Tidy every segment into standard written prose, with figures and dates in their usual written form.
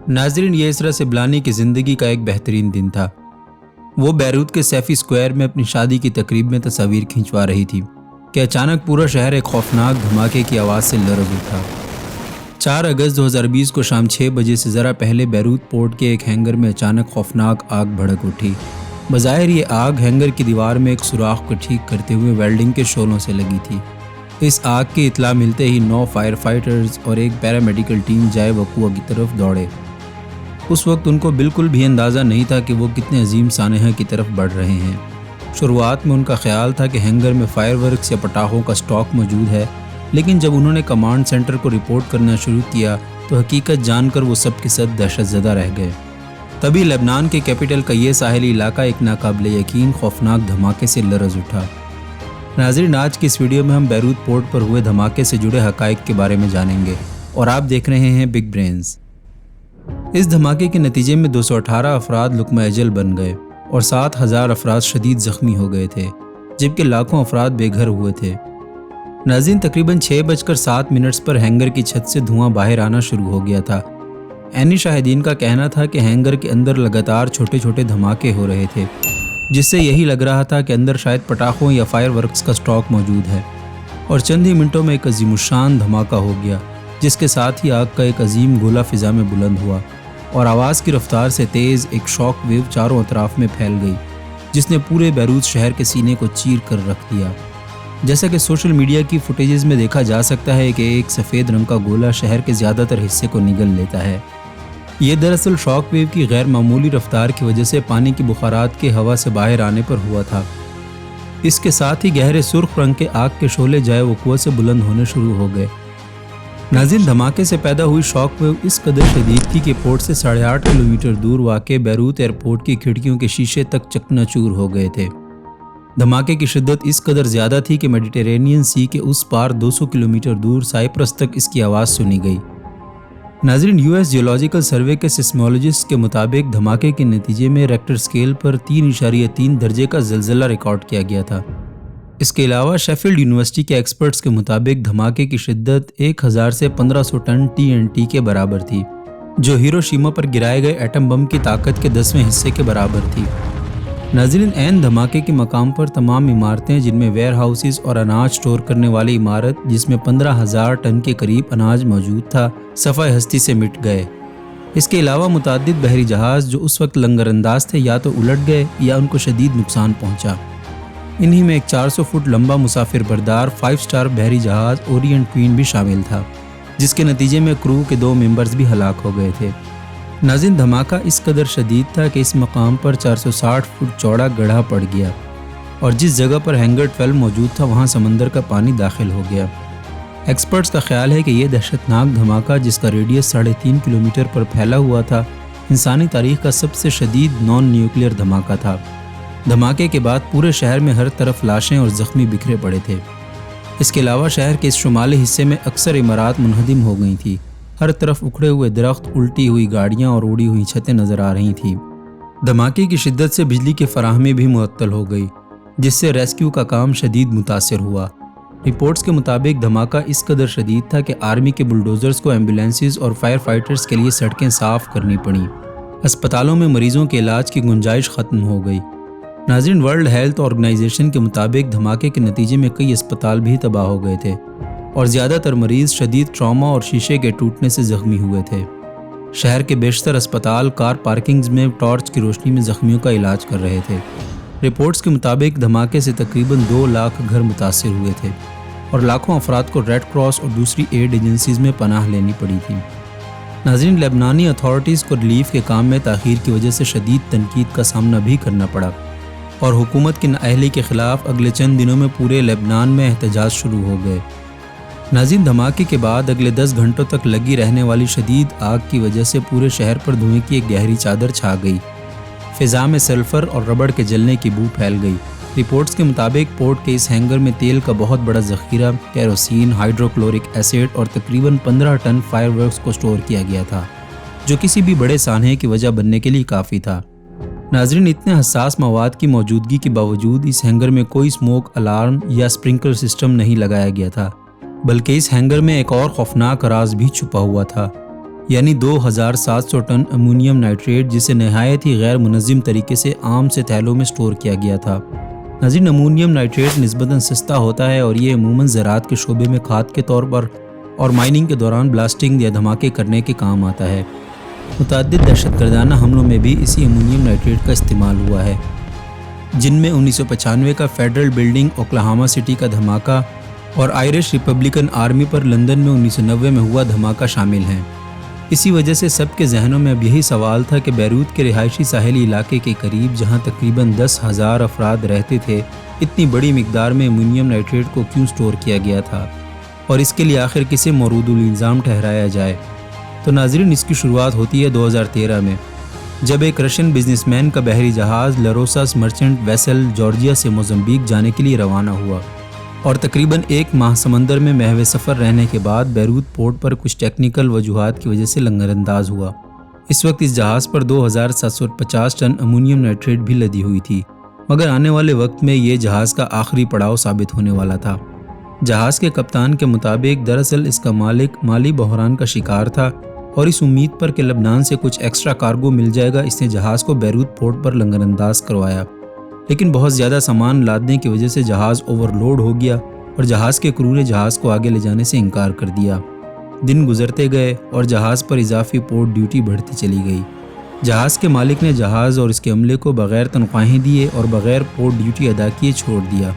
नाजरीन, ये इसरा सिबलानी की ज़िंदगी का एक बेहतरीन दिन था। वो बैरूत के सैफी स्क्वायर में अपनी शादी की तकरीब में तस्वीर खिंचवा रही थी कि अचानक पूरा शहर एक खौफनाक धमाके की आवाज़ से लरज़ उठा। 4 अगस्त 2020 को शाम 6 बजे से ज़रा पहले बैरूत पोर्ट के एक हैंगर में अचानक खौफनाक आग भड़क उठी। बज़ाहिर ये आग हैंगर की दीवार में एक सुराख को ठीक करते हुए वेल्डिंग के शोलों से लगी थी। इस आग की इत्तला मिलते ही 9 फायर फाइटर्स और एक पैरामेडिकल टीम जाए वक़ुआ की तरफ दौड़े। उस वक्त उनको बिल्कुल भी अंदाज़ा नहीं था कि वो कितने अजीम सानहा की तरफ बढ़ रहे हैं। शुरुआत में उनका ख्याल था कि हैंगर में फायरवर्क्स या पटाखों का स्टॉक मौजूद है, लेकिन जब उन्होंने कमांड सेंटर को रिपोर्ट करना शुरू किया तो हकीकत जानकर वो सब के सब दहशतज़दा रह गए। तभी लेबनान के कैपिटल का ये साहिली इलाका एक नाकाबिले यकीन खौफनाक धमाके से लरज़ उठा। नाज़रीन, आज की इस वीडियो में हम बैरूत पोर्ट पर हुए धमाके से जुड़े हक़ाइक़ के बारे में जानेंगे और आप देख रहे हैं बिग ब्रेन्स। इस धमाके के नतीजे में 218 अफराद लुक़्मा अजल बन गए और 7000 अफराद शदीद ज़ख्मी हो गए थे, जबकि लाखों अफराद बेघर हुए थे। नाज़रीन, तकरीबन 6:07 पर हैंगर की छत से धुआं बाहर आना शुरू हो गया था। ऐनी शाहिदीन का कहना था कि हैंगर के अंदर लगातार छोटे छोटे धमाके हो रहे थे, जिससे यही लग रहा था कि अंदर शायद पटाखों या फायर वर्क्स का स्टॉक मौजूद है। और चंद ही मिनटों में एक अजीमुशान धमाका हो गया, जिसके साथ ही आग का एक अजीम गोला फ़िज़ा में बुलंद हुआ और आवाज़ की रफ्तार से तेज़ एक शॉक वेव चारों अतराफ में फैल गई, जिसने पूरे बैरूत शहर के सीने को चीर कर रख दिया। जैसा कि सोशल मीडिया की फुटेजेस में देखा जा सकता है कि एक सफ़ेद रंग का गोला शहर के ज़्यादातर हिस्से को निगल लेता है। ये दरअसल शॉक वेव की गैर मामूली रफ्तार की वजह से पानी की बुखारात के हवा से बाहर आने पर हुआ था। इसके साथ ही गहरे सुर्ख रंग के आग के शोले जाए वक़ुआ से बुलंद होने शुरू हो गए। नाज़रीन, धमाके से पैदा हुई शॉक वेव इस कदर शदीद थी कि पोर्ट से 8.5 किलोमीटर दूर वाक़े बैरूत एयरपोर्ट की खिड़कियों के शीशे तक चकनाचूर हो गए थे। धमाके की शिद्दत इस कदर ज़्यादा थी कि मेडिटेरेनियन सी के उस पार 200 किलोमीटर दूर साइप्रस तक इसकी आवाज़ सुनी गई। नाज़रीन, यूएस जियोलॉजिकल सर्वे के सिस्मोलॉजिस्ट के मुताबिक धमाके के नतीजे में रेक्टर स्केल पर 3.3 दर्जे का ज़लज़ला रिकॉर्ड किया गया था। इसके अलावा शेफील्ड यूनिवर्सिटी के एक्सपर्ट्स के मुताबिक धमाके की शिद्दत 1000 से 1500 टन TNT के बराबर थी, जो हिरोशिमा पर गिराए गए एटम बम की ताकत के 10वें हिस्से के बराबर थी। नाज़रीन, ऐन धमाके के मकाम पर तमाम इमारतें, जिनमें वेयर हाउसेस और अनाज स्टोर करने वाली इमारत जिसमें 15,000 टन के करीब अनाज मौजूद था, सफ़ाए हस्ती से मिट गए। इसके अलावा मुतअद्दिद बहरी जहाज़ जो उस वक्त लंगरअंदाज थे या तो उलट गए या उनको शदीद नुकसान पहुँचा। इन्हीं में एक 400 फुट लंबा मुसाफिर बरदार 5 स्टार बहरी जहाज़ ओरिएंट क्वीन भी शामिल था, जिसके नतीजे में क्रू के 2 मेंबर्स भी हलाक हो गए थे। नाज़रीन, धमाका इस कदर शदीद था कि इस मकाम पर 460 फुट चौड़ा गड्ढा पड़ गया और जिस जगह पर हैंगर 12 मौजूद था वहाँ समंदर का पानी दाखिल हो गया। एक्सपर्ट्स का ख्याल है कि यह दहशतनाक धमाका, जिसका रेडियस 3.5 किलोमीटर पर फैला हुआ था, इंसानी तारीख का सबसे शदीद नॉन न्यूक्लियर धमाका था। धमाके के बाद पूरे शहर में हर तरफ लाशें और ज़ख्मी बिखरे पड़े थे। इसके अलावा शहर के इस शुमाली हिस्से में अक्सर इमारत मुनहदिम हो गई थी। हर तरफ उखड़े हुए दरख्त, उल्टी हुई गाड़ियाँ और उड़ी हुई छतें नज़र आ रही थीं। धमाके की शिद्दत से बिजली की फराहमी भी मुअत्तल हो गई, जिससे रेस्क्यू का काम शदीद मुतासिर हुआ। रिपोर्ट्स के मुताबिक धमाका इस कदर शदीद था कि आर्मी के बुलडोज़र्स को एम्बुलेंसेस और फायर फाइटर्स के लिए सड़कें साफ़ करनी पड़ी। अस्पतालों में मरीजों के इलाज की गुंजाइश ख़त्म हो गई। नाज़रीन, वर्ल्ड हेल्थ ऑर्गेनाइजेशन के मुताबिक धमाके के नतीजे में कई अस्पताल भी तबाह हो गए थे और ज़्यादातर मरीज़ शदीद ट्रॉमा और शीशे के टूटने से ज़ख्मी हुए थे। शहर के बेशतर अस्पताल कार पार्किंग्स में टॉर्च की रोशनी में ज़ख्मियों का इलाज कर रहे थे। रिपोर्ट्स के मुताबिक धमाके से तकरीबन 2 लाख घर मुतासिर हुए थे और लाखों अफराद को रेड क्रॉस और दूसरी एड एजेंसीज़ में पनाह लेनी पड़ी थी। नाज़रीन, लेबनानी अथॉरिटीज़ को रिलीफ के काम में ताख़ीर की वजह से शदीद तनकीद का सामना भी करना पड़ा और हुकूमत की नाअहली के ख़िलाफ़ अगले चंद दिनों में पूरे लेबनान में एहतजाज शुरू हो गए। नाज़रीन, धमाके के बाद अगले 10 घंटों तक लगी रहने वाली शदीद आग की वजह से पूरे शहर पर धुएं की एक गहरी चादर छा गई। फ़िज़ा में सल्फ़र और रबड़ के जलने की बू फैल गई। रिपोर्ट्स के मुताबिक पोर्ट के इस हैंगर में तेल का बहुत बड़ा ज़ख़ीरा, केरोसिन, हाइड्रोक्लोरिक एसिड और तकरीबन 15 टन फायरवर्क्स को स्टोर किया गया था, जो किसी भी बड़े सानहे की वजह बनने के लिए काफ़ी था। नाज़रीन, इतने हसास मवाद की मौजूदगी के बावजूद इस हैंगर में कोई स्मोक अलार्म या स्प्रिंकलर सिस्टम नहीं लगाया गया था, बल्कि इस हैंगर में एक और खौफनाक राज भी छुपा हुआ था। یعنی 2700 ٹن امونیم نائٹریٹ، جسے نہایت ہی غیر منظم طریقے سے عام سے تھیلوں میں سٹور کیا گیا تھا۔ ناظرین، امونیم نائٹریٹ نسبتاً سستا ہوتا ہے اور یہ عموماً زراعت کے شعبے میں کھاد کے طور پر اور مائننگ کے دوران بلاسٹنگ یا دھماکے کرنے کے کام آتا ہے۔ متعدد دہشت گردانہ حملوں میں بھی اسی امونیم نائٹریٹ کا استعمال ہوا ہے، جن میں 1995 کا فیڈرل بلڈنگ اوکلاہاما سٹی کا دھماکہ اور آئرش ریپبلکن آرمی پر لندن میں 1990 میں ہوا دھماکہ شامل ہیں۔ اسی وجہ سے سب کے ذہنوں میں اب یہی سوال تھا کہ بیروت کے رہائشی ساحلی علاقے کے قریب، جہاں تقریباً 10,000 افراد رہتے تھے، اتنی بڑی مقدار میں امونیم نائٹریٹ کو کیوں سٹور کیا گیا تھا، اور اس کے لیے آخر کسے مورود الزام ٹھہرایا جائے؟ تو ناظرین، اس کی شروعات ہوتی ہے 2013 میں، جب ایک رشین بزنس مین کا بحری جہاز لروساس مرچنٹ ویسل جارجیا سے موزمبیق جانے کے لیے روانہ ہوا اور تقریباً 1 ماہ سمندر میں محو سفر رہنے کے بعد بیروت پورٹ پر کچھ ٹیکنیکل وجوہات کی وجہ سے لنگر انداز ہوا۔ اس وقت اس جہاز پر 2750 ٹن امونیم نائٹریٹ بھی لدی ہوئی تھی، مگر آنے والے وقت میں یہ جہاز کا آخری پڑاؤ ثابت ہونے والا تھا۔ جہاز کے کپتان کے مطابق دراصل اس کا مالک مالی بحران کا شکار تھا، اور اس امید پر کہ لبنان سے کچھ ایکسٹرا کارگو مل جائے گا، اس نے جہاز کو بیروت پورٹ پر لنگر انداز کروایا۔ لیکن بہت زیادہ سامان لادنے کی وجہ سے جہاز اوور لوڈ ہو گیا اور جہاز کے کرو نے جہاز کو آگے لے جانے سے انکار کر دیا۔ دن گزرتے گئے اور جہاز پر اضافی پورٹ ڈیوٹی بڑھتی چلی گئی۔ جہاز کے مالک نے جہاز اور اس کے عملے کو بغیر تنخواہیں دیے اور بغیر پورٹ ڈیوٹی ادا کیے چھوڑ دیا،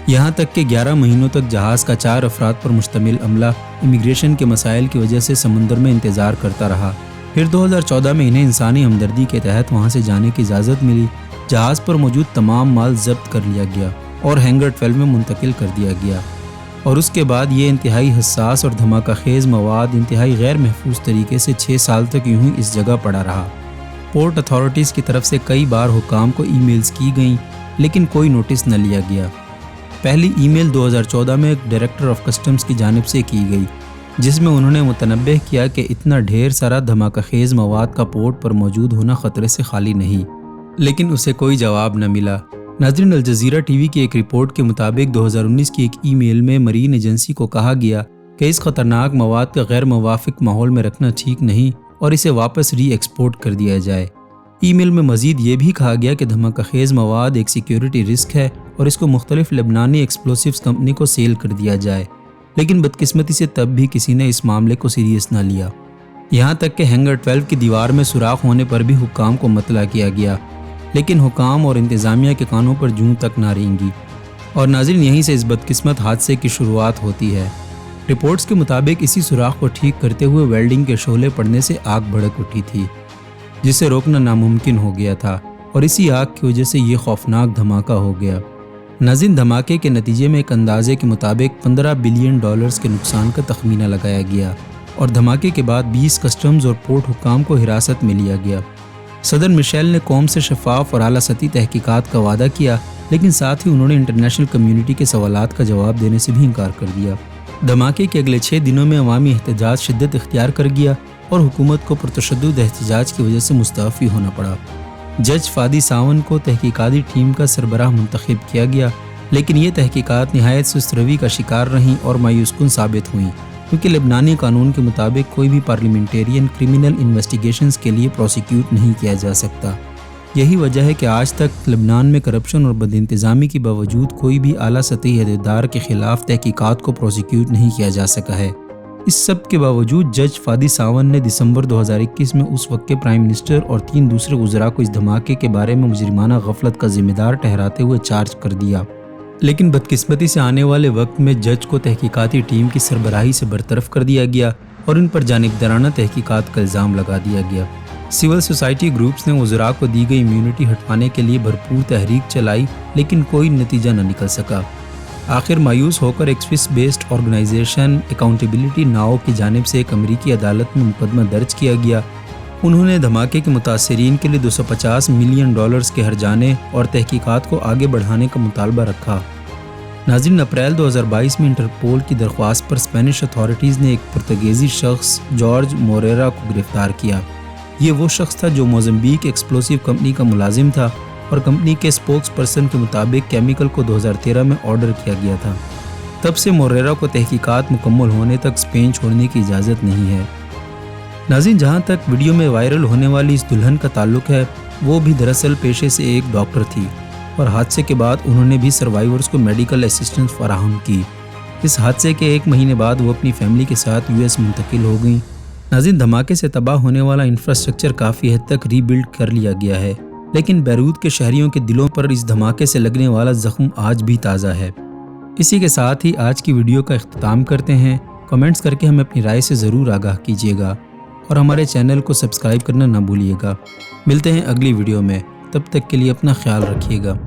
یہاں تک کہ 11 مہینوں تک جہاز کا 4 افراد پر مشتمل عملہ امیگریشن کے مسائل کی وجہ سے سمندر میں انتظار کرتا رہا۔ پھر 2014 میں انہیں انسانی ہمدردی کے تحت وہاں سے جانے کی اجازت ملی۔ جہاز پر موجود تمام مال ضبط کر لیا گیا اور ہینگر 12 میں منتقل کر دیا گیا، اور اس کے بعد یہ انتہائی حساس اور دھماکہ خیز مواد انتہائی غیر محفوظ طریقے سے 6 سال تک یوں ہی اس جگہ پڑا رہا۔ پورٹ اتھارٹیز کی طرف سے کئی بار حکام کو ای میلز کی گئیں، لیکن کوئی نوٹس نہ لیا گیا۔ پہلی ای میل 2014 میں ایک ڈائریکٹر آف کسٹمز کی جانب سے کی گئی، جس میں انہوں نے متنبہ کیا کہ اتنا ڈھیر سارا دھماکہ خیز مواد کا پورٹ پر موجود ہونا خطرے سے خالی نہیں، لیکن اسے کوئی جواب نہ ملا۔ ناظرین، الجزیرہ ٹی وی کی ایک رپورٹ کے مطابق 2019 کی ایک ای میل میں مرین ایجنسی کو کہا گیا کہ اس خطرناک مواد کا غیر موافق ماحول میں رکھنا ٹھیک نہیں اور اسے واپس ری ایکسپورٹ کر دیا جائے۔ ای میل میں مزید یہ بھی کہا گیا کہ دھماکہ خیز مواد ایک سیکیورٹی رسک ہے اور اس کو مختلف لبنانی ایکسپلوسیوز کمپنی کو سیل کر دیا جائے، لیکن بدقسمتی سے تب بھی کسی نے اس معاملے کو سیریس نہ لیا، یہاں تک کہ ہینگر 12 کی دیوار میں سوراخ ہونے پر بھی حکام کو مطلع کیا گیا، لیکن حکام اور انتظامیہ کے کانوں پر جوں تک نہ رینگی۔ اور ناظرین، یہیں سے اس بدقسمت حادثے کی شروعات ہوتی ہے۔ رپورٹس کے مطابق اسی سوراخ کو ٹھیک کرتے ہوئے ویلڈنگ کے شعلے پڑنے سے آگ بھڑک اٹھی تھی، جسے روکنا ناممکن ہو گیا تھا، اور اسی آگ کی وجہ سے یہ خوفناک دھماکہ ہو گیا۔ ناظرین، دھماکے کے نتیجے میں ایک اندازے کے مطابق $15 بلین کے نقصان کا تخمینہ لگایا گیا، اور دھماکے کے بعد 20 کسٹمز اور پورٹ حکام کو حراست میں لیا گیا۔ صدر مشیل نے قوم سے شفاف اور اعلیٰ سطحی تحقیقات کا وعدہ کیا، لیکن ساتھ ہی انہوں نے انٹرنیشنل کمیونٹی کے سوالات کا جواب دینے سے بھی انکار کر دیا۔ دھماکے کے اگلے 6 دنوں میں عوامی احتجاج شدت اختیار کر گیا اور حکومت کو پرتشدد احتجاج کی وجہ سے مستعفی ہونا پڑا۔ جج فادی ساون کو تحقیقاتی ٹیم کا سربراہ منتخب کیا گیا، لیکن یہ تحقیقات نہایت سست روی کا شکار رہیں اور مایوس کن ثابت ہوئیں، کیونکہ لبنانی قانون کے مطابق کوئی بھی پارلیمنٹیرین کرمنل انویسٹیگیشنز کے لیے پروسیکیوٹ نہیں کیا جا سکتا۔ یہی وجہ ہے کہ آج تک لبنان میں کرپشن اور بد انتظامی کے باوجود کوئی بھی اعلیٰ سطحی عہدیدار کے خلاف تحقیقات کو پروسیکیوٹ نہیں کیا جا سکا ہے۔ اس سب کے باوجود جج فادی ساون نے دسمبر 2021 میں اس وقت کے پرائم منسٹر اور 3 دوسرے وزراء کو اس دھماکے کے بارے میں مجرمانہ غفلت کا ذمہ دار ٹھہراتے ہوئے چارج کر دیا، لیکن بدقسمتی سے آنے والے وقت میں جج کو تحقیقاتی ٹیم کی سربراہی سے برطرف کر دیا گیا اور ان پر جانبدارانہ تحقیقات کا الزام لگا دیا گیا۔ سول سوسائٹی گروپس نے وزراء کو دی گئی امیونٹی ہٹوانے کے لیے بھرپور تحریک چلائی، لیکن کوئی نتیجہ نہ نکل سکا۔ آخر مایوس ہو کر ایک Swiss based organisation Accountability Now کی جانب سے ایک امریکی عدالت میں مقدمہ درج کیا گیا۔ انہوں نے دھماکے کے متاثرین کے لیے $250 ملین کے ہرجانے اور تحقیقات کو آگے بڑھانے کا مطالبہ رکھا۔ ناظرین، اپریل 2022 میں انٹرپول کی درخواست پر اسپینش اتھارٹیز نے ایک پرتگیزی شخص جارج موریرا کو گرفتار کیا۔ یہ وہ شخص تھا جو موزمبیق ایکسپلوسیو کمپنی کا ملازم تھا، اور کمپنی کے اسپوکس پرسن کے مطابق کیمیکل کو 2013 میں آرڈر کیا گیا تھا۔ تب سے موریرا کو تحقیقات مکمل ہونے تک اسپین چھوڑنے کی اجازت نہیں ہے۔ नाज़रीन, जहाँ तक वीडियो में वायरल होने वाली इस दुल्हन का ताल्लुक है, वो भी दरअसल पेशे से एक डॉक्टर थी और हादसे के बाद उन्होंने भी सर्वाइवर्स को मेडिकल असिस्टेंस फराहम की। इस हादसे के 1 महीने बाद वो अपनी फैमिली के साथ यूएस मुंतकिल हो गई। नाज़रीन, धमाके से तबाह होने वाला इंफ्रास्ट्रक्चर काफ़ी हद तक रीबिल्ड कर लिया गया है, लेकिन बैरूत के शहरियों के दिलों पर इस धमाके से लगने वाला जख्म आज भी ताज़ा है। इसी के साथ ही आज की वीडियो का इख्तिताम करते हैं। कमेंट्स करके हमें अपनी राय से ज़रूर आगाह कीजिएगा और हमारे चैनल को सब्सक्राइब करना ना भूलिएगा। मिलते हैं अगली वीडियो में, तब तक के लिए अपना ख्याल रखिएगा।